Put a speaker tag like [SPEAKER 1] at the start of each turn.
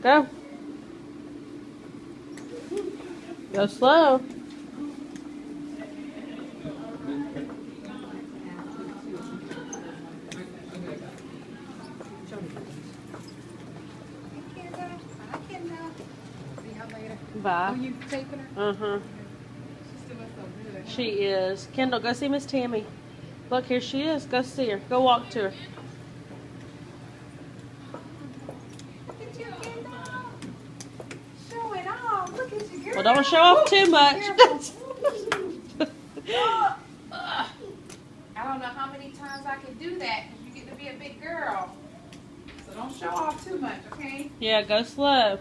[SPEAKER 1] Go. Go slow. Bye.
[SPEAKER 2] Oh, you taping her?
[SPEAKER 1] Uh-huh.
[SPEAKER 2] She's still so good.
[SPEAKER 1] She is. Kendall, go see Miss Tammy. Look, here she is. Go see her. Go walk to her.
[SPEAKER 2] Look at you, Kendall. Show it off. Look at you, girl.
[SPEAKER 1] Well, don't show off too much.
[SPEAKER 2] I don't know how many times I can do that because you get to be a big girl. So don't show off too much, okay?
[SPEAKER 1] Yeah, go slow.